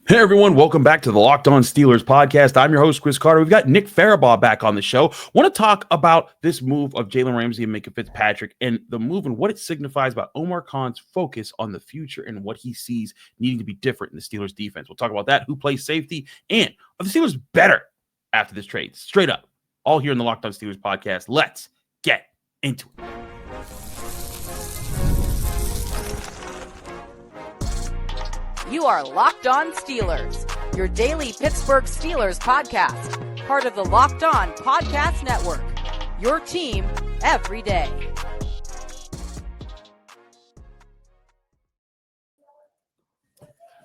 Hey everyone, welcome back to the Locked On Steelers podcast. I'm your host, Chris Carter. We've got Nick Farabaugh back on the show. Want to talk about this move of Jalen Ramsey and Minkah Fitzpatrick and the move and what it signifies about Omar Khan's focus on the future and what he sees needing to be different in the Steelers defense. We'll talk about that, who plays safety, and are the Steelers better after this trade? Straight up, all here in the Locked On Steelers podcast. Let's get into it. You are Locked On Steelers, your daily Pittsburgh Steelers podcast, part of the Locked On Podcast Network, your team every day.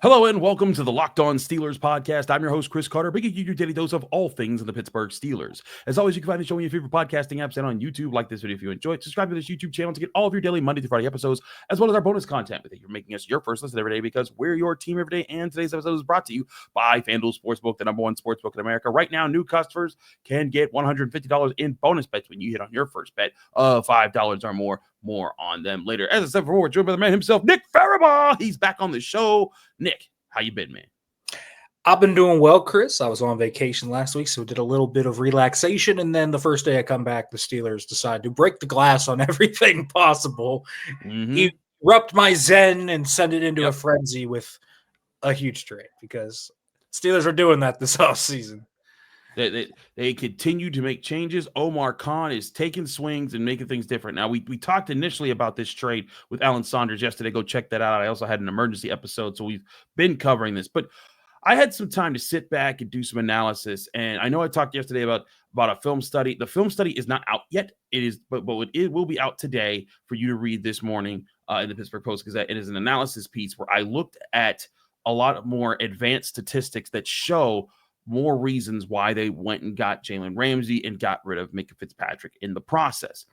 Hello and welcome to the Locked On Steelers podcast. I'm your host, Chris Carter, bringing you your daily dose of all things in the Pittsburgh Steelers. As always, you can find the show on your favorite podcasting apps and on YouTube. Like this video if you enjoy it. Subscribe to this YouTube channel to get all of your daily Monday through Friday episodes, as well as our bonus content. You're making us your first listen every day because we're your team every day. And today's episode is brought to you by FanDuel Sportsbook, the #1 sportsbook in America. Right now, new customers can get $150 in bonus bets when you hit on your first bet of $5 or more. More on them later. As I said before, we're joined by the man himself, Nick Farabaugh. He's back on the show. Nick, how you been, man? I've been doing well, Chris. I was on vacation last week, so did a little bit of relaxation. And then the first day I come back, the Steelers decide to break the glass on everything possible. Erupt my zen and send it into a frenzy with a huge trade because Steelers are doing that this offseason. They continue to make changes. Omar Khan is taking swings and making things different. Now, we talked initially about this trade with Alan Saunders yesterday. Go check that out. I also had an emergency episode, so we've been covering this. But I had some time to sit back and do some analysis. And I know I talked yesterday about a film study. The film study is not out yet. It is, but it will be out today for you to read this morning in the Pittsburgh Post-Gazette. It is an analysis piece where I looked at a lot more advanced statistics that show more reasons why they went and got Jalen Ramsey and got rid of Minkah Fitzpatrick in the process.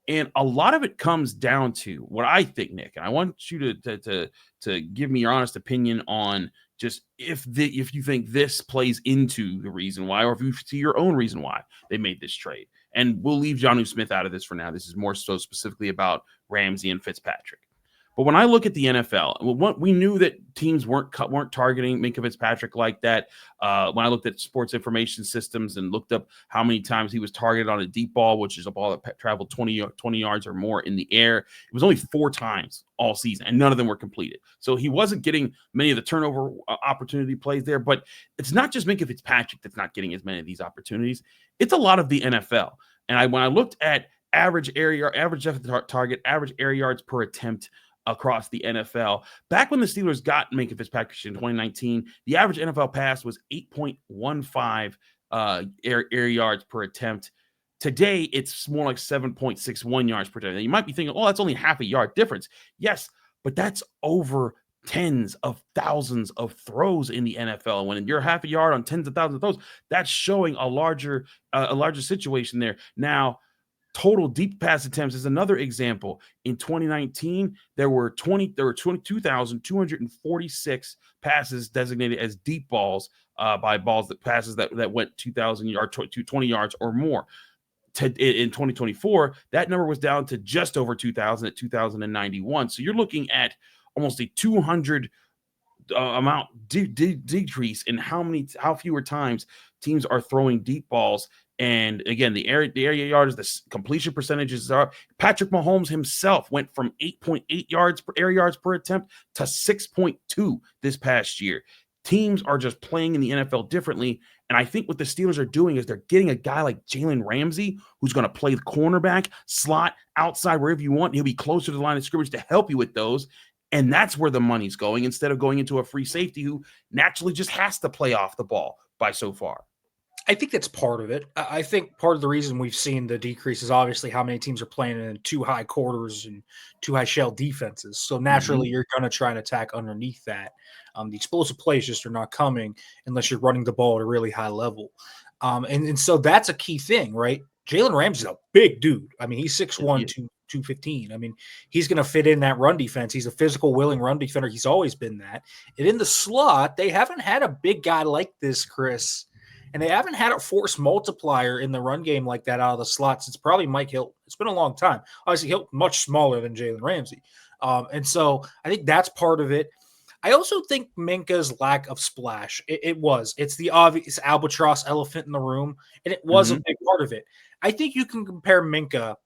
And a lot of it comes down to what I think, Nick, and I want you to give me your honest opinion on just if you think this plays into the reason why, or if you see your own reason why they made this trade. And we'll leave Jonnu Smith out of this for now. This is more so specifically about Ramsey and Fitzpatrick. But when I look at the NFL, we knew that teams weren't targeting Minkah Fitzpatrick like that. When I looked at sports information systems and looked up how many times he was targeted on a deep ball, which is a ball that traveled 20 yards or more in the air, it was only 4 times all season, and none of them were completed. So he wasn't getting many of the turnover opportunity plays there. But it's not just Minkah Fitzpatrick that's not getting as many of these opportunities. It's a lot of the NFL. And when I looked at average depth of target, average air yards per attempt across the NFL. Back when the Steelers got Minkah Fitzpatrick in 2019, the average NFL pass was 8.15 air yards per attempt. Today, it's more like 7.61 yards per attempt. And you might be thinking, oh, that's only half a yard difference. Yes, but that's over tens of thousands of throws in the NFL. When you're half a yard on tens of thousands of throws, that's showing a larger situation there. Now, total deep pass attempts is another example. In 2019, there were 22,246 passes designated as deep balls by passes that went 2,000 yards, 20 yards or more. In 2024, that number was down to just over 2,000 at 2,091. So you're looking at almost a 200 amount decrease in how fewer times teams are throwing deep balls. And again, the area yards, the completion percentages are. Patrick Mahomes himself went from 8.8 air yards per attempt to 6.2 this past year. Teams are just playing in the NFL differently. And I think what the Steelers are doing is they're getting a guy like Jalen Ramsey, who's going to play the cornerback, slot, outside, wherever you want. He'll be closer to the line of scrimmage to help you with those. And that's where the money's going instead of going into a free safety who naturally just has to play off the ball by so far. I think that's part of it. I think part of the reason we've seen the decrease is obviously how many teams are playing in 2 high quarters and 2 high shell defenses. So naturally, you're going to try and attack underneath that. The explosive plays just are not coming unless you're running the ball at a really high level. And so that's a key thing, right? Jalen Ramsey's a big dude. I mean, he's 6'1", 215. I mean, he's going to fit in that run defense. He's a physical, willing run defender. He's always been that. And in the slot, they haven't had a big guy like this, Chris. And they haven't had a force multiplier in the run game like that out of the slot since probably Mike Hilton. It's been a long time. Obviously, Hilton much smaller than Jalen Ramsey. And so I think that's part of it. I also think Minkah's lack of splash, it's the obvious albatross elephant in the room, and it was a big part of it. I think you can compare Minkah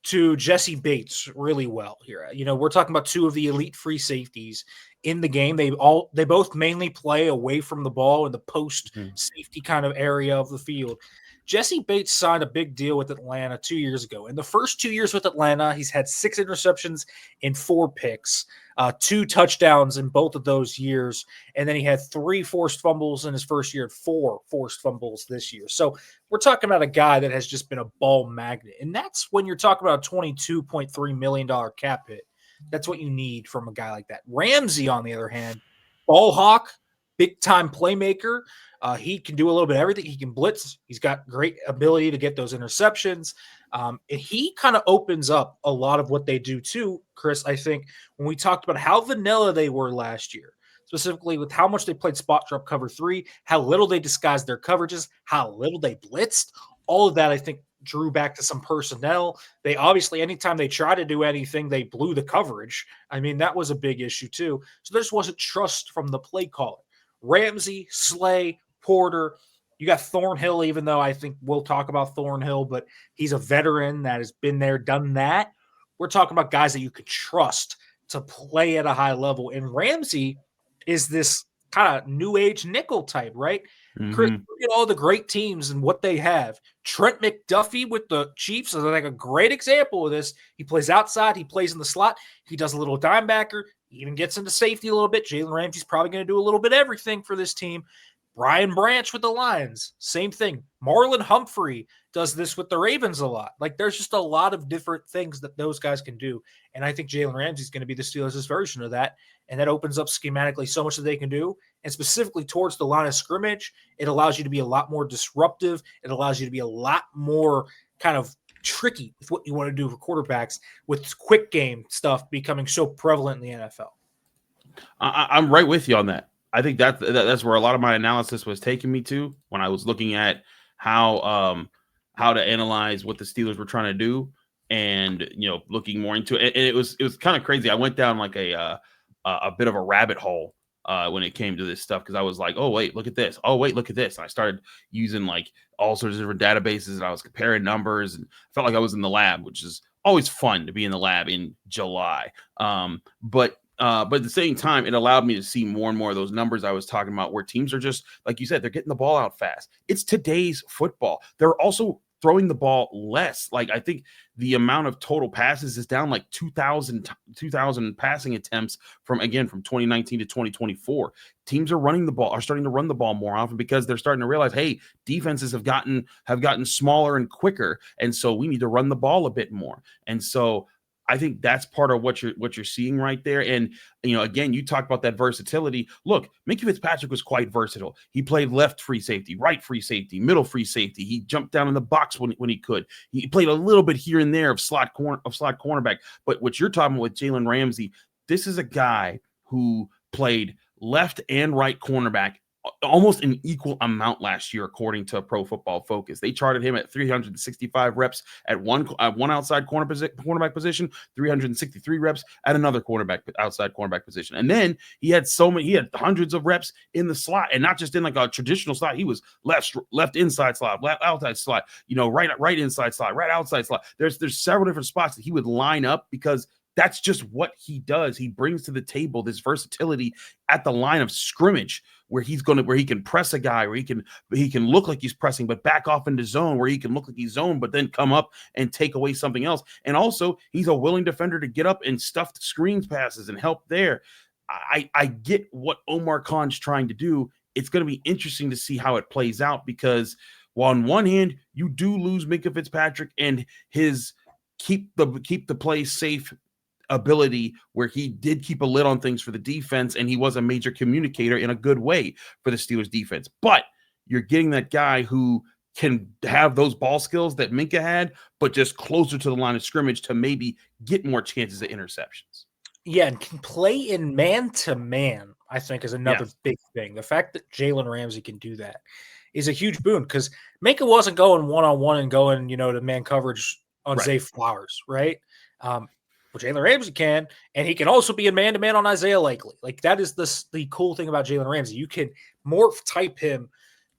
to Jesse Bates really well here. We're talking about two of the elite free safeties in the game. They both mainly play away from the ball in the post safety kind of area of the field. Jesse Bates signed a big deal with Atlanta 2 years ago. In the first 2 years with Atlanta, he's had 6 interceptions and 4 picks, 2 touchdowns in both of those years. And then he had 3 forced fumbles in his first year and 4 forced fumbles this year. So we're talking about a guy that has just been a ball magnet. And that's when you're talking about a $22.3 million cap hit. That's what you need from a guy like that. Ramsey, on the other hand, ball hawk, big-time playmaker. He can do a little bit of everything. He can blitz. He's got great ability to get those interceptions. And he kind of opens up a lot of what they do too, Chris, I think, when we talked about how vanilla they were last year, specifically with how much they played spot drop cover 3, how little they disguised their coverages, how little they blitzed. All of that, I think, drew back to some personnel. They obviously, anytime they try to do anything, they blew the coverage. I mean, that was a big issue too. So there just wasn't trust from the play caller. Ramsey, Slay, Porter, you got Thornhill, even though I think we'll talk about Thornhill, but he's a veteran that has been there, done that. We're talking about guys that you could trust to play at a high level. And Ramsey is this kind of new age nickel type, right? Chris, look at all the great teams and what they have. Trent McDuffie with the Chiefs is like a great example of this. He plays outside. He plays in the slot. He does a little dime backer. He even gets into safety a little bit. Jalen Ramsey's probably going to do a little bit of everything for this team. Brian Branch with the Lions, same thing. Marlon Humphrey does this with the Ravens a lot. Like, there's just a lot of different things that those guys can do. And I think Jalen Ramsey is going to be the Steelers' version of that. And that opens up schematically so much that they can do. And specifically towards the line of scrimmage, it allows you to be a lot more disruptive. It allows you to be a lot more kind of tricky with what you want to do for quarterbacks, with quick game stuff becoming so prevalent in the NFL. I'm right with you on that. I think that's where a lot of my analysis was taking me to when I was looking at how to analyze what the Steelers were trying to do, and looking more into it. And it was kind of crazy. I went down like a bit of a rabbit hole when it came to this stuff, because I was like, oh wait, look at this. Oh wait, look at this. And I started using like all sorts of different databases, and I was comparing numbers, and I felt like I was in the lab, which is always fun to be in the lab in July. But at the same time, it allowed me to see more and more of those numbers I was talking about, where teams are just, like you said, they're getting the ball out fast. It's today's football. They're also throwing the ball less. Like, I think the amount of total passes is down like 2,000 passing attempts from 2019 to 2024. Teams are starting to run the ball more often, because they're starting to realize, hey, defenses have gotten smaller and quicker, and so we need to run the ball a bit more. And so I think that's part of what you're seeing right there. And, again, you talk about that versatility. Look, Minkah Fitzpatrick was quite versatile. He played left free safety, right free safety, middle free safety. He jumped down in the box when he could. He played a little bit here and there of slot cornerback. But what you're talking about with Jalen Ramsey, this is a guy who played left and right cornerback almost an equal amount last year, according to Pro Football Focus. They charted him at 365 reps at one outside cornerback position, 363 reps at another outside cornerback position. And then he had hundreds of reps in the slot, and not just in like a traditional slot. He was left inside slot, left outside slot, right inside slot, right outside slot. There's several different spots that he would line up, because that's just what he does. He brings to the table this versatility at the line of scrimmage, where he can press a guy, where he can look like he's pressing, but back off into zone, where he can look like he's zoned, but then come up and take away something else. And also, he's a willing defender to get up and stuff the screens passes and help there. I get what Omar Khan's trying to do. It's going to be interesting to see how it plays out, because while on one hand, you do lose Minkah Fitzpatrick and his keep the play safe ability, where he did keep a lid on things for the defense, and he was a major communicator in a good way for the Steelers defense. But you're getting that guy who can have those ball skills that Minkah had, but just closer to the line of scrimmage to maybe get more chances at interceptions. Yeah, and can play in man-to-man, I think, is another big thing. The fact that Jalen Ramsey can do that is a huge boon, because Minkah wasn't going one-on-one and going, to man coverage on Zay Flowers, right? Well, Jalen Ramsey can, and he can also be a man-to-man on Isaiah Likely. Like, that is the cool thing about Jalen Ramsey. You can morph type him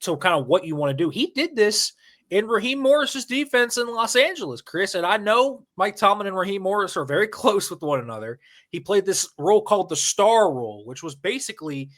to kind of what you want to do. He did this in Raheem Morris's defense in Los Angeles, Chris. And I know Mike Tomlin and Raheem Morris are very close with one another. He played this role called the star role, which was basically,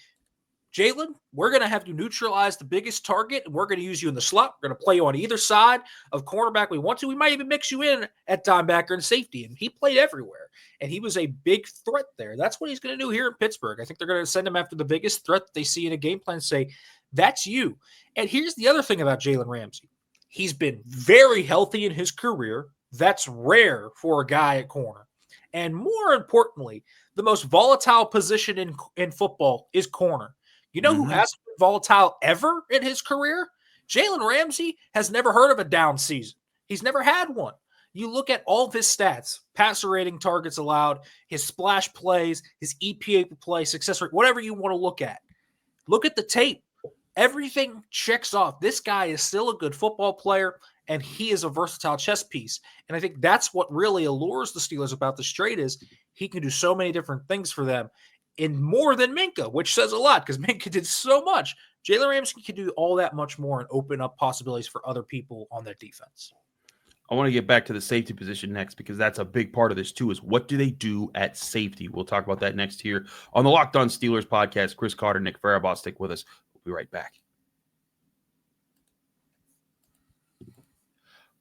Jalen, we're going to have you neutralize the biggest target, and we're going to use you in the slot. We're going to play you on either side of cornerback we want to. We might even mix you in at linebacker and safety. And he played everywhere, and he was a big threat there. That's what he's going to do here in Pittsburgh. I think they're going to send him after the biggest threat that they see in a game plan and say, that's you. And here's the other thing about Jalen Ramsey. He's been very healthy in his career. That's rare for a guy at corner. And more importantly, the most volatile position in football is corner. You know who hasn't been volatile ever in his career? Jalen Ramsey has never heard of a down season. He's never had one. You look at all of his stats, passer rating, targets allowed, his splash plays, his EPA per play, success rate, whatever you want to look at. Look at the tape. Everything checks off. This guy is still a good football player, and he is a versatile chess piece. And I think that's what really allures the Steelers about this trade is he can do so many different things for them. In more than Minkah, which says a lot because Minkah did so much. Jalen Ramsey can do all that much more and open up possibilities for other people on their defense. I want to get back to the safety position next because that's a big part of this too, is what do they do at safety? We'll talk about that next here on the Locked On Steelers podcast. Chris Carter, Nick Farabaugh, stick with us. We'll be right back.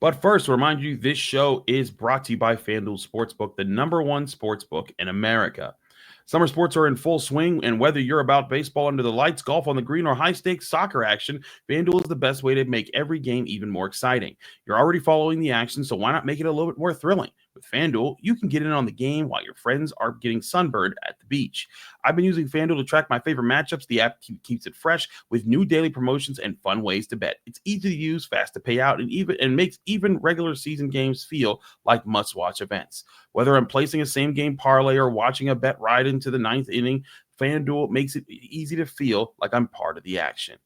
But first, remind you, this show is brought to you by FanDuel Sportsbook, the #1 sportsbook in America. Summer sports are in full swing, and whether you're about baseball under the lights, golf on the green, or high-stakes soccer action, FanDuel is the best way to make every game even more exciting. You're already following the action, so why not make it a little bit more thrilling? With FanDuel, you can get in on the game while your friends are getting sunburned at the beach. I've been using FanDuel to track my favorite matchups. The app keeps it fresh with new daily promotions and fun ways to bet. It's easy to use, fast to pay out, and makes even regular season games feel like must-watch events. Whether I'm placing a same-game parlay or watching a bet ride into the ninth inning, FanDuel makes it easy to feel like I'm part of the action.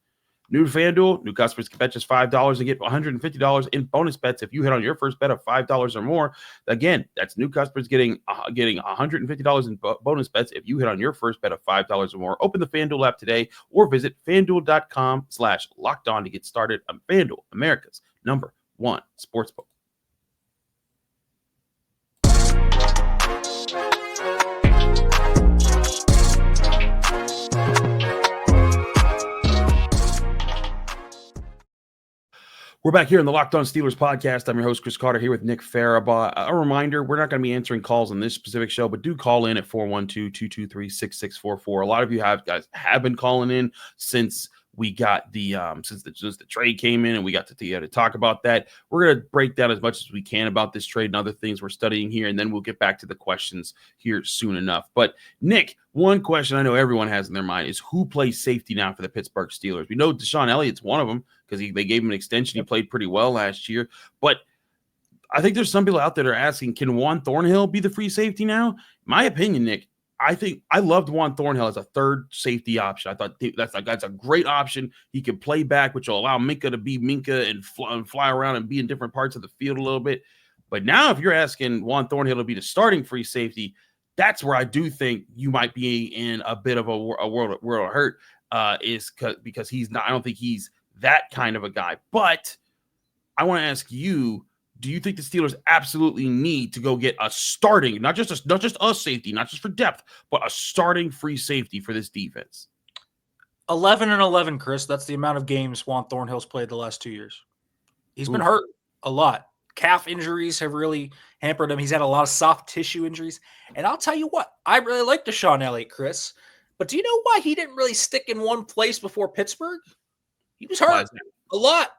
New to FanDuel, new customers can bet just $5 and get $150 in bonus bets if you hit on your first bet of $5 or more. Again, that's new customers getting $150 in bonus bets if you hit on your first bet of $5 or more. Open the FanDuel app today or visit FanDuel.com/lockedon to get started on FanDuel, America's #1 sportsbook. We're back here in the Locked On Steelers podcast. I'm your host, Chris Carter, here with Nick Farabaugh. A reminder, we're not going to be answering calls on this specific show, but do call in at 412-223-6644. A lot of you guys have been calling in since we got since the trade came in and we got to talk about that. We're going to break down as much as we can about this trade and other things we're studying here, and then we'll get back to the questions here soon enough. But Nick, one question I know everyone has in their mind is who plays safety now for the Pittsburgh Steelers? We know Deshaun Elliott's one of them because they gave him an extension. He played pretty well last year, but I think there's some people out there that are asking, can Juan Thornhill be the free safety now? My opinion, Nick, I loved Juan Thornhill as a third safety option. I thought that's a great option. He could play back, which will allow Minkah to be Minkah and fly around and be in different parts of the field a little bit. But now if you're asking Juan Thornhill to be the starting free safety, that's where I do think you might be in a bit of a world of hurt because he's not. I don't think he's that kind of a guy. But I want to ask you, do you think the Steelers absolutely need to go get a starting, not just a safety, not just for depth, but a starting free safety for this defense? 11-11, Chris. That's the amount of games Juan Thornhill's played the last 2 years. He's been hurt a lot. Calf injuries have really hampered him. He's had a lot of soft tissue injuries. And I'll tell you what, I really like Deshaun Elliott, Chris. But do you know why he didn't really stick in one place before Pittsburgh? He was hurt a lot.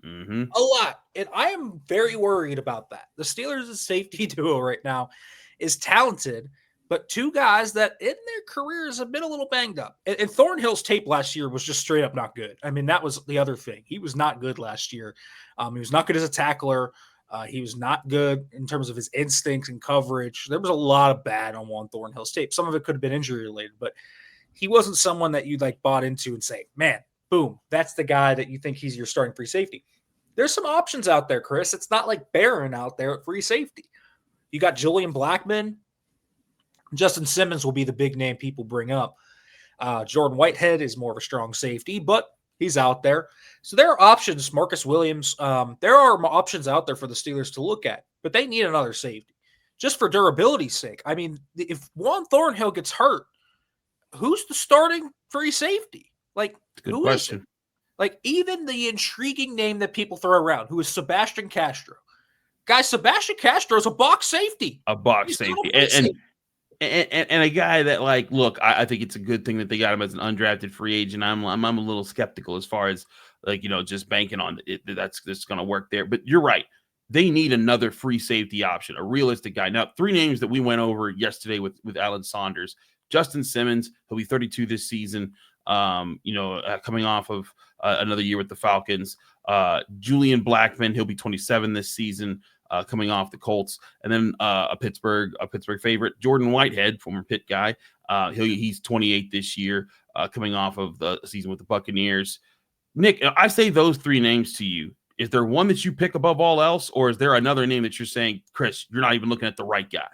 Mm-hmm. A lot. And I am very worried about that. The Steelers' safety duo right now is talented, but two guys that in their careers have been a little banged up. And Thornhill's tape last year was just straight up not good. I mean, that was the other thing. He was not good last year. He was not good as a tackler. He was not good in terms of his instincts and coverage. There was a lot of bad on Juan Thornhill's tape. Some of it could have been injury related, but he wasn't someone that you'd bought into and say, man, boom, that's the guy that you think he's your starting free safety. There's some options out there, Chris. It's not like Barron out there at free safety. You got Julian Blackmon Justin Simmons will be the big name people bring up. Jordan Whitehead is more of a strong safety, but he's out there. So there are options. Marcus Williams, there are options out there for the Steelers to look at, but they need another safety just for durability's sake. I mean, if Juan Thornhill gets hurt, who's the starting free safety? Like, Good who question. is it? Like, even the intriguing name that people throw around, who is Sebastian Castro. Guys, Sebastian Castro is a box safety. A box safety. And a guy that, like, look, I think it's a good thing that they got him as an undrafted free agent. I'm a little skeptical as far as, like, just banking on it. That's going to work there. But you're right. They need another free safety option, a realistic guy. Now, 3 names that we went over yesterday with Alan Saunders. Justin Simmons, he'll be 32 this season, coming off of another year with the Falcons. Julian Blackmon, he'll be 27 this season, coming off the Colts. And then a Pittsburgh favorite, Jordan Whitehead, former Pitt guy. He's 28 this year, coming off of the season with the Buccaneers. Nick, I say those 3 names to you. Is there one that you pick above all else, or is there another name that you're saying, Chris, you're not even looking at the right guy?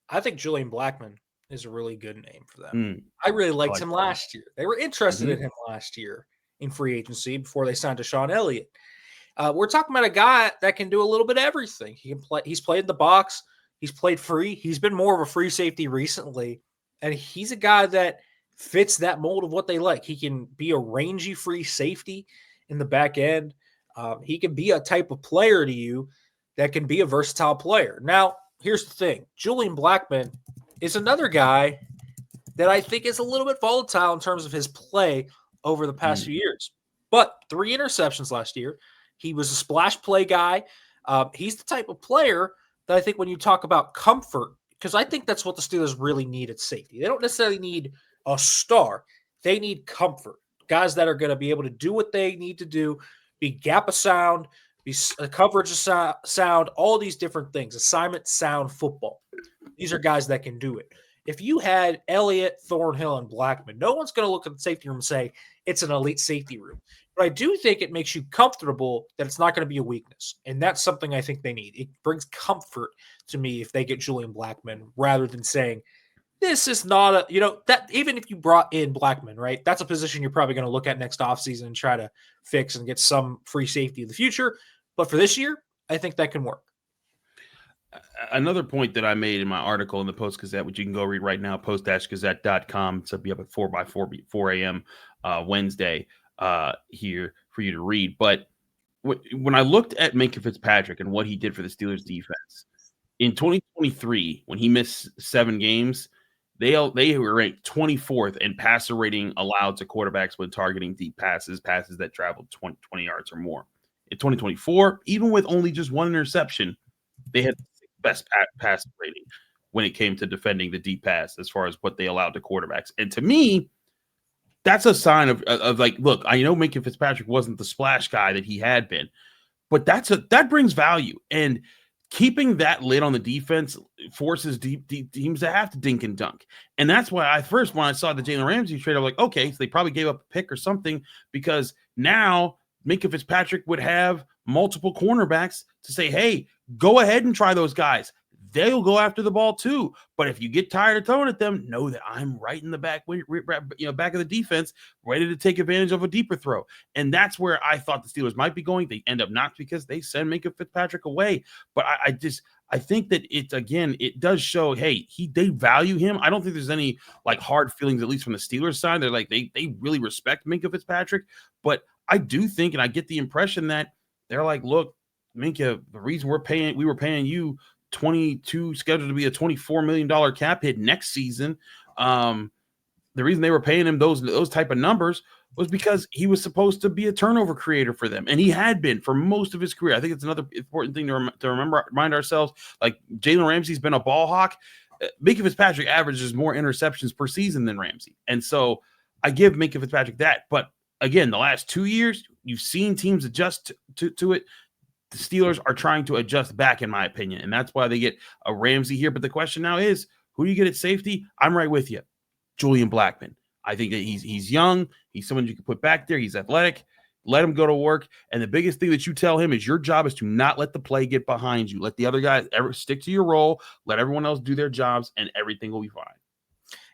I think Julian Blackmon is a really good name for them. I really liked him last year. They were interested in him last year in free agency before they signed Deshaun Elliott. We're talking about a guy that can do a little bit of everything. He can play. He's played the box. He's played free. He's been more of a free safety recently, and he's a guy that fits that mold of what they like. He can be a rangy free safety in the back end. He can be a type of player to you that can be a versatile player. Now, here's the thing. Julian Blackmon is another guy that I think is a little bit volatile in terms of his play over the past few years. But 3 interceptions last year. He was a splash play guy. He's the type of player that I think when you talk about comfort, because I think that's what the Steelers really need at safety. They don't necessarily need a star. They need comfort. Guys that are going to be able to do what they need to do, be gap of sound, be coverage of sound, all these different things, assignment sound football. These are guys that can do it. If you had Elliott, Thornhill, and Blackmon, no one's going to look at the safety room and say it's an elite safety room. But I do think it makes you comfortable that it's not going to be a weakness. And that's something I think they need. It brings comfort to me if they get Julian Blackmon rather than saying, this is not that even if you brought in Blackmon, right, that's a position you're probably going to look at next offseason and try to fix and get some free safety in the future. But for this year, I think that can work. Another point that I made in my article in the Post-Gazette, which you can go read right now, post-gazette.com. It's be up at 4 a.m. Wednesday here for you to read. But when I looked at Minkah Fitzpatrick and what he did for the Steelers defense, in 2023, when he missed 7 games, they were ranked 24th in passer rating allowed to quarterbacks when targeting deep passes that traveled 20 yards or more. In 2024, even with only just 1 interception, they had the best pass rating when it came to defending the deep pass as far as what they allowed to quarterbacks. And to me, that's a sign of like, look, I know Minkah Fitzpatrick wasn't the splash guy that he had been, but that brings value. And keeping that lid on the defense forces deep teams to have to dink and dunk. And that's why when I saw the Jalen Ramsey trade, I'm like, okay, so they probably gave up a pick or something, because now Minkah Fitzpatrick would have multiple cornerbacks to say, hey, go ahead and try those guys. They'll go after the ball too. But if you get tired of throwing at them, know that I'm right in the back of the defense, ready to take advantage of a deeper throw. And that's where I thought the Steelers might be going. They end up not, because they send Minkah Fitzpatrick away. But I think that it does show, hey, they value him. I don't think there's any like hard feelings, at least from the Steelers side. They're like, they really respect Minkah Fitzpatrick. But I do think, and I get the impression that they're like, look, Minkah, the reason we were paying you 22, scheduled to be a $24 million cap hit next season. The reason they were paying him those type of numbers was because he was supposed to be a turnover creator for them. And he had been for most of his career. I think it's another important thing to remind ourselves. Like, Jalen Ramsey's been a ball hawk. Minkah Fitzpatrick averages more interceptions per season than Ramsey. And so I give Minkah Fitzpatrick that. But again, the last 2 years, you've seen teams adjust to it. The Steelers are trying to adjust back, in my opinion, and that's why they get a Ramsey here. But the question now is, who do you get at safety? I'm right with you. Julian Blackmon. I think that he's young. He's someone you can put back there. He's athletic. Let him go to work. And the biggest thing that you tell him is your job is to not let the play get behind you. Let the other guys stick to your role. Let everyone else do their jobs, and everything will be fine.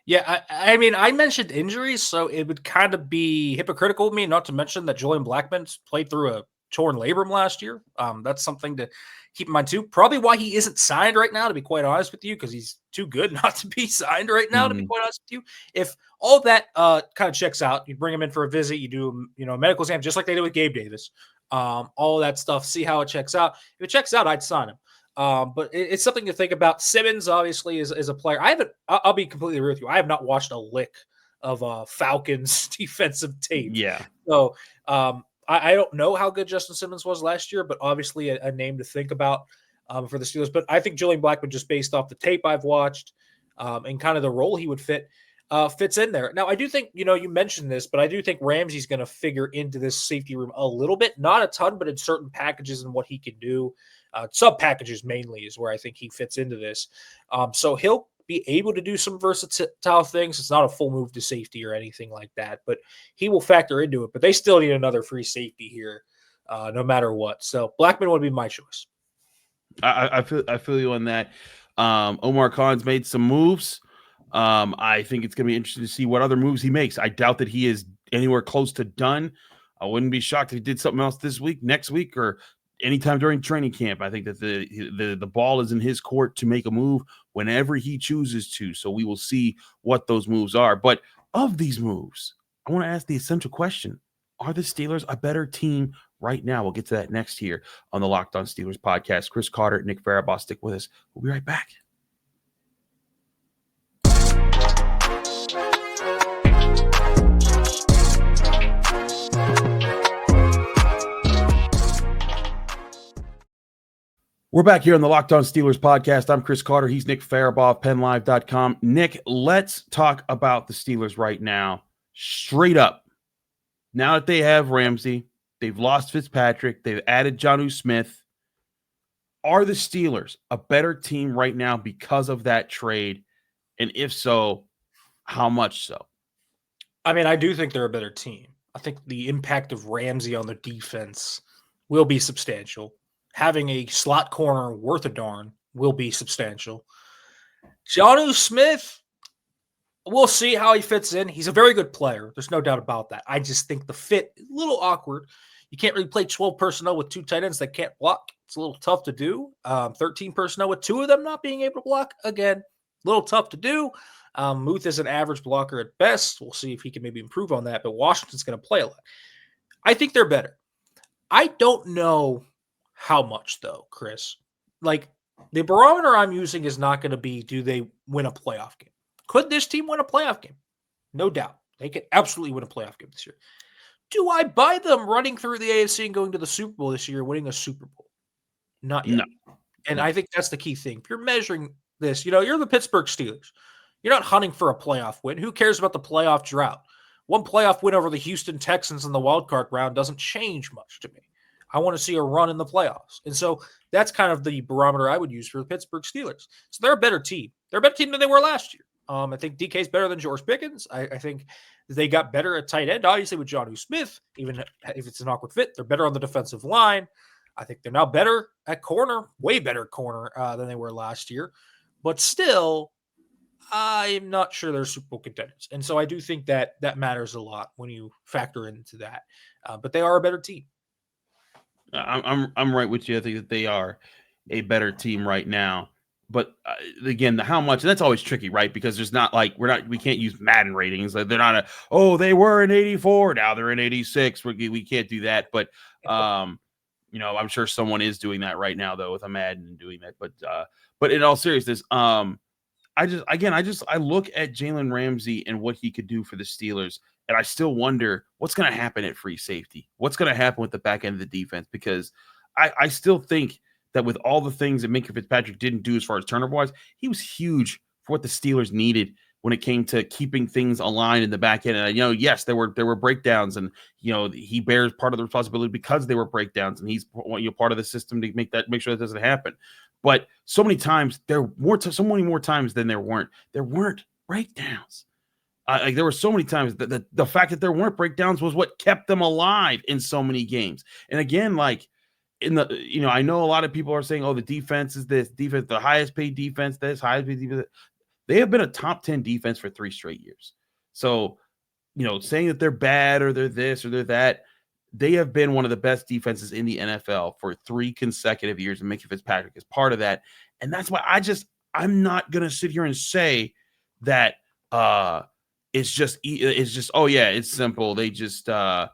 Yeah, I mean, I mentioned injuries, so it would kind of be hypocritical of me not to mention that Julian Blackmon played through a torn labrum last year. That's something to keep in mind too. Probably why he isn't signed right now, to be quite honest with you, because he's too good not to be signed right now, to be quite honest with you. If all that kind of checks out, you bring him in for a visit, you do a medical exam, just like they did with Gabe Davis. All of that stuff, see how it checks out. If it checks out, I'd sign him. But it's something to think about. Simmons obviously is a player. I'll be completely real with you. I have not watched a lick of Falcons defensive tape. Yeah. So I don't know how good Justin Simmons was last year, but obviously a name to think about for the Steelers. But I think Julian Blackmon, just based off the tape I've watched and kind of the role he would fits in there. Now, I do think, you mentioned this, but I do think Ramsey's going to figure into this safety room a little bit, not a ton, but in certain packages and what he can do. Sub packages mainly is where I think he fits into this. So he'll be able to do some versatile things. It's not a full move to safety or anything like that, but he will factor into it. But they still need another free safety here, no matter what. So Blackmon would be my choice. I feel you on that. Omar Khan's made some moves. I think it's going to be interesting to see what other moves he makes. I doubt that he is anywhere close to done. I wouldn't be shocked if he did something else this week, next week, or anytime during training camp. I think that the ball is in his court to make a move whenever he chooses to. So we will see what those moves are. But of these moves, I want to ask the essential question. Are the Steelers a better team right now? We'll get to that next here on the Locked On Steelers podcast. Chris Carter and Nick Farabaugh, stick with us. We'll be right back. We're back here on the Locked On Steelers podcast. I'm Chris Carter. He's Nick Farabaugh of PennLive.com. Nick, let's talk about the Steelers right now. Straight up. Now that they have Ramsey, they've lost Fitzpatrick, they've added Jonnu Smith. Are the Steelers a better team right now because of that trade? And if so, how much so? I mean, I do think they're a better team. I think the impact of Ramsey on the defense will be substantial. Having a slot corner worth a darn will be substantial. Jonnu Smith, we'll see how he fits in. He's a very good player. There's no doubt about that. I just think the fit is a little awkward. You can't really play 12 personnel with two tight ends that can't block. It's a little tough to do. 13 personnel with two of them not being able to block. Again, a little tough to do. Muth is an average blocker at best. We'll see if he can maybe improve on that, but Washington's going to play a lot. I think they're better. I don't know how much, though, Chris. Like, the barometer I'm using is not going to be, do they win a playoff game? Could this team win a playoff game? No doubt. They could absolutely win a playoff game this year. Do I buy them running through the AFC and going to the Super Bowl this year, winning a Super Bowl? Not yet. No. And I think that's the key thing. If you're measuring this, you're the Pittsburgh Steelers. You're not hunting for a playoff win. Who cares about the playoff drought? One playoff win over the Houston Texans in the wildcard round doesn't change much to me. I want to see a run in the playoffs. And so that's kind of the barometer I would use for the Pittsburgh Steelers. So they're a better team. They're a better team than they were last year. I think DK's better than George Pickens. I think they got better at tight end, obviously, with Jonnu Smith, even if it's an awkward fit. They're better on the defensive line. I think they're now better at corner, way better corner than they were last year. But still, I'm not sure they're Super Bowl contenders. And so I do think that matters a lot when you factor into that. But they are a better team. I'm right with you. I think that they are a better team right now. But again, the how much, and that's always tricky, right? Because there's not like we can't use Madden ratings. Like they're not they were in 84, now they're in 86. We can't do that. But I'm sure someone is doing that right now though with a Madden and doing that. But in all seriousness, I look at Jalen Ramsey and what he could do for the Steelers, and I still wonder what's going to happen at free safety. What's going to happen with the back end of the defense? Because I still think that with all the things that Minkah Fitzpatrick didn't do as far as turnover-wise, he was huge for what the Steelers needed when it came to keeping things aligned in the back end. And yes, there were breakdowns, and he bears part of the responsibility because they were breakdowns, and he's part of the system to make sure that doesn't happen. But so many times so many more times than there weren't breakdowns. Like there were so many times that the fact that there weren't breakdowns was what kept them alive in so many games. And again, like I know a lot of people are saying, oh, the defense is this defense, the highest paid defense, highest paid defense. They have been a top 10 defense for 3 straight years. So, saying that they're bad or they're this or they're that, they have been one of the best defenses in the NFL for 3 consecutive years. And Minkah Fitzpatrick is part of that. And that's why I'm not going to sit here and say that it's just, oh yeah, it's simple. They just, their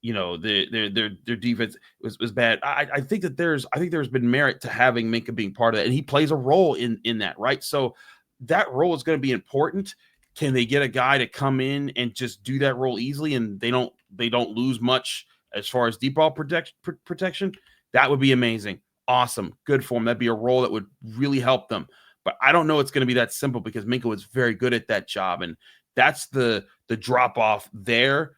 defense was bad. I think there's been merit to having Minkah being part of that, and he plays a role in that, right? So that role is going to be important. Can they get a guy to come in and just do that role easily, and they don't lose much as far as deep ball protection? That would be amazing. Awesome. Good for him. That'd be a role that would really help them. But I don't know it's going to be that simple because Minkah was very good at that job, and that's the drop off there.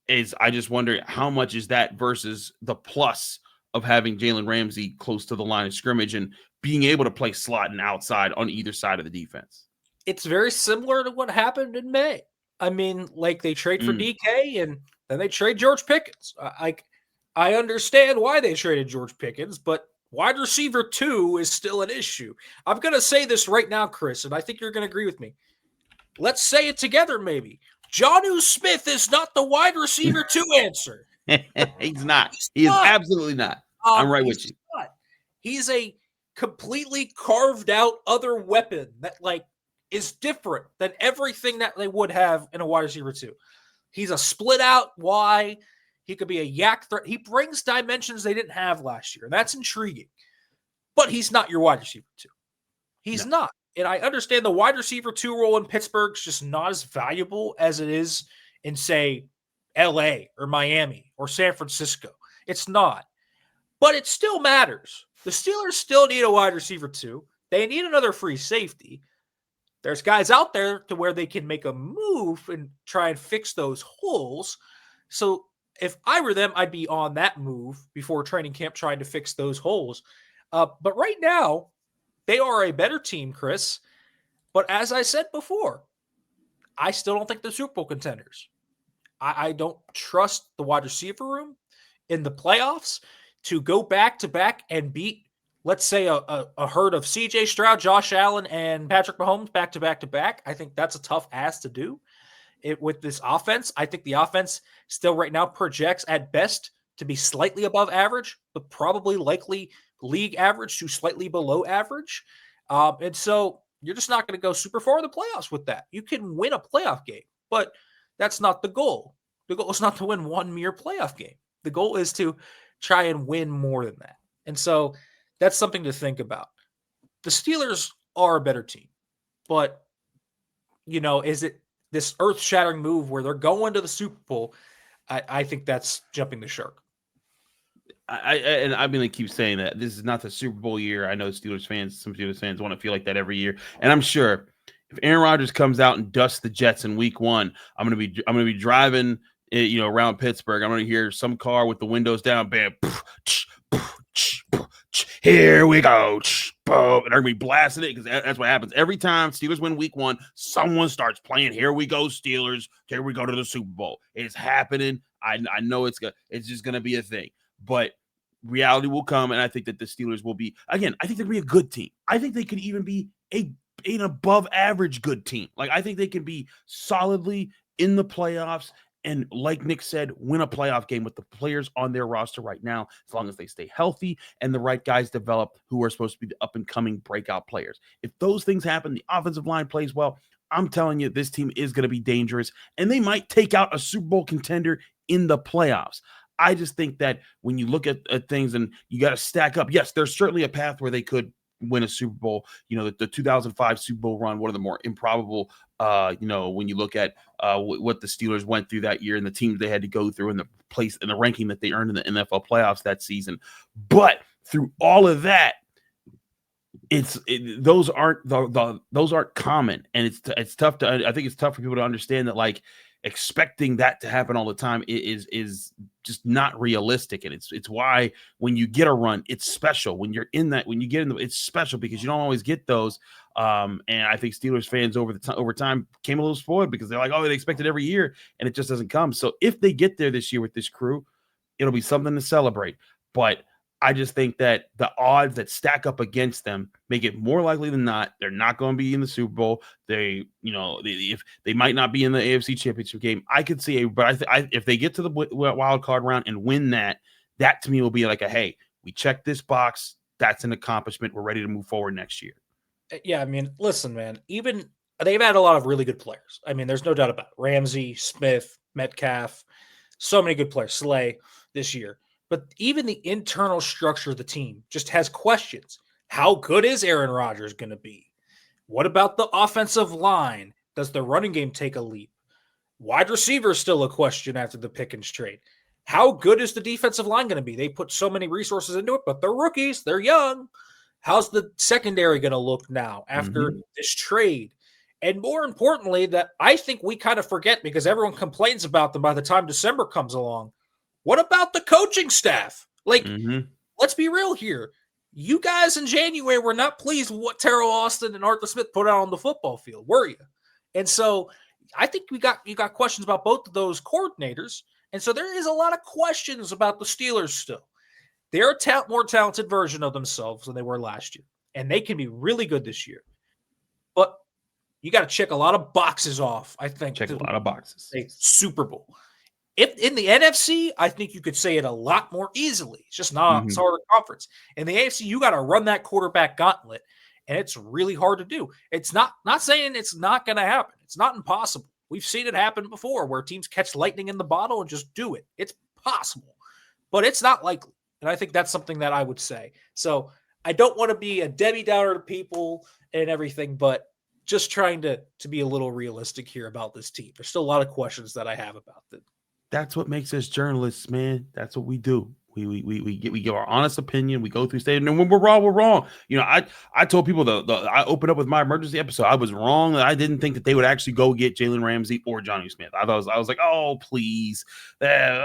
Is I just wonder how much is that versus the plus of having Jalen Ramsey close to the line of scrimmage and being able to play slot and outside on either side of the defense. It's very similar to what happened in May. I mean, like they trade for DK and then they trade George Pickens. I understand why they traded George Pickens, but wide receiver 2 is still an issue. I'm going to say this right now, Chris, and I think you're going to agree with me. Let's say it together, maybe. Jonnu Smith is not the wide receiver 2 answer. He's not. He is absolutely not. I'm right with you. Not. He's a completely carved out other weapon that is different than everything that they would have in a wide receiver 2. He's a split out Y. He could be a yak threat. He brings dimensions they didn't have last year. That's intriguing. But he's not your wide receiver 2. He's not. And I understand the wide receiver 2 role in Pittsburgh is just not as valuable as it is in, say, LA or Miami or San Francisco. It's not. But it still matters. The Steelers still need a wide receiver 2. They need another free safety. There's guys out there to where they can make a move and try and fix those holes. So if I were them, I'd be on that move before training camp trying to fix those holes. But right now, they are a better team, Chris. But as I said before, I still don't think they're Super Bowl contenders. I don't trust the wide receiver room in the playoffs to go back-to-back and beat, let's say, a herd of C.J. Stroud, Josh Allen, and Patrick Mahomes back-to-back-to-back. I think that's a tough ask to do. With this offense, I think the offense still right now projects at best to be slightly above average, but probably likely league average to slightly below average. And so you're just not going to go super far in the playoffs with that. You can win a playoff game, but that's not the goal. The goal is not to win one mere playoff game. The goal is to try and win more than that. And so that's something to think about. The Steelers are a better team, but is it this earth-shattering move where they're going to the Super Bowl? I think that's jumping the shark. And I'm going to keep saying that this is not the Super Bowl year. I know some Steelers fans want to feel like that every year. And I'm sure if Aaron Rodgers comes out and dusts the Jets in week 1, I'm going to be driving, around Pittsburgh. I'm going to hear some car with the windows down, bam, here we go, boom, and they're going to be blasting it because that's what happens every time Steelers win week 1. Someone starts playing, here we go, Steelers, here we go to the Super Bowl. It's happening. I know it's just going to be a thing. But reality will come, and I think that the Steelers will be, again, I think they'll be a good team. I think they could even be an above average good team. I think they can be solidly in the playoffs and, like Nick said, win a playoff game with the players on their roster right now, as long as they stay healthy and the right guys develop who are supposed to be the up-and-coming breakout players. If those things happen, the offensive line plays well, I'm telling you, this team is going to be dangerous, and they might take out a Super Bowl contender in the playoffs. I just think that when you look at things and you got to stack up, yes, there's certainly a path where they could win a Super Bowl. The 2005 Super Bowl run, one of the more improbable, when you look at what the Steelers went through that year and the teams they had to go through and the place and the ranking that they earned in the NFL playoffs that season. But through all of that, those aren't common, and it's tough to. I think it's tough for people to understand that expecting that to happen all the time is just not realistic. And it's why when you get a run, it's special. When you get in it's special because you don't always get those. And I think Steelers fans over time came a little spoiled because they're like, oh, they expect it every year, and it just doesn't come. So if they get there this year with this crew, it'll be something to celebrate. But I just think that the odds that stack up against them make it more likely than not they're not going to be in the Super Bowl. If they might not be in the AFC Championship game, I could see but if they get to the wild card round and win that to me will be like hey, we checked this box. That's an accomplishment. We're ready to move forward next year. Yeah, I mean, listen, man. Even they've had a lot of really good players. I mean, there's no doubt about it. Ramsey, Smith, Metcalf, so many good players. Slay this year. But even the internal structure of the team just has questions. How good is Aaron Rodgers going to be? What about the offensive line? Does the running game take a leap? Wide receiver is still a question after the Pickens trade. How good is the defensive line going to be? They put so many resources into it, but they're rookies. They're young. How's the secondary going to look now after this trade? And more importantly, that I think we kind of forget because everyone complains about them by the time December comes along. What about the coaching staff? Let's be real here. You guys in January were not pleased with what Terrell Austin and Arthur Smith put out on the football field, were you? And so I think you got questions about both of those coordinators. And so there is a lot of questions about the Steelers still. They're a more talented version of themselves than they were last year. And they can be really good this year. But you got to check a lot of boxes off, I think. Check a lot of boxes. Super Bowl. If in the NFC, I think you could say it a lot more easily. It's just not a harder conference. In the AFC, you got to run that quarterback gauntlet, and it's really hard to do. It's not saying it's not going to happen. It's not impossible. We've seen it happen before where teams catch lightning in the bottle and just do it. It's possible, but it's not likely. And I think that's something that I would say. So I don't want to be a Debbie Downer to people and everything, but just trying to be a little realistic here about this team. There's still a lot of questions that I have about them. That's what makes us journalists, man. That's what we do. We give our honest opinion. We go through state, and when we're wrong, we're wrong. You know, I told people I opened up with my emergency episode. I was wrong. That I didn't think that they would actually go get Jalen Ramsey or Johnny Smith. I was like, oh please, and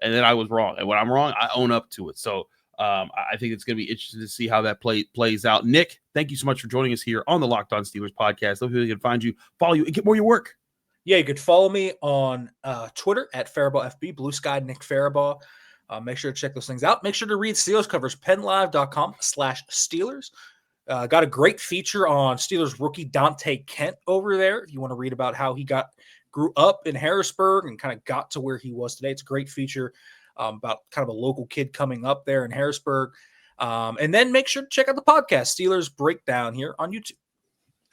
then I was wrong. And when I'm wrong, I own up to it. So I think it's going to be interesting to see how that plays out. Nick, thank you so much for joining us here on the Locked On Steelers podcast. Hopefully we can find you, follow you, and get more of your work. Yeah, you could follow me on Twitter at Farabaugh FB, Blue Sky Nick Farabaugh. Make sure to check those things out. Make sure to read Steelers covers, PennLive.com/Steelers. Got a great feature on Steelers rookie Dante Kent over there. If you want to read about how he grew up in Harrisburg and kind of got to where he was today. It's a great feature about kind of a local kid coming up there in Harrisburg. And then make sure to check out the podcast, Steelers Breakdown, here on YouTube.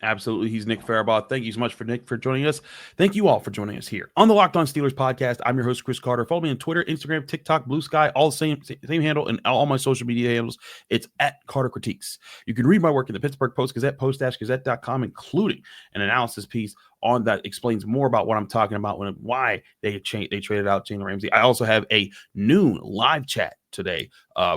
Absolutely. He's Nick Farabaugh. Thank you so much for Nick for joining us. Thank you all for joining us here on the Locked On Steelers podcast. I'm your host, Chris Carter. Follow me on Twitter, Instagram, TikTok, Blue Sky, all the same handle, and all my social media handles. It's at Carter Critiques. You can read my work in the Pittsburgh Post-Gazette, post-gazette.com, including an analysis piece on that explains more about what I'm talking about why they traded out Jalen Ramsey. I also have a noon live chat today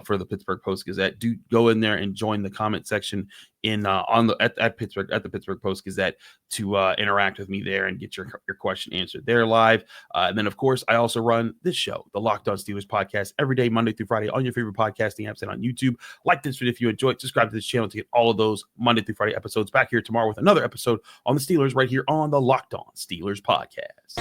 for the Pittsburgh Post-Gazette. Do go in there and join the comment section at the Pittsburgh Post-Gazette to interact with me there and get your question answered there live. And then, of course, I also run this show, the Locked On Steelers podcast, every day, Monday through Friday, on your favorite podcasting apps and on YouTube. Like this video if you enjoy it. Subscribe to this channel to get all of those Monday through Friday episodes. Back here tomorrow with another episode on the Steelers right here on the Locked On Steelers podcast.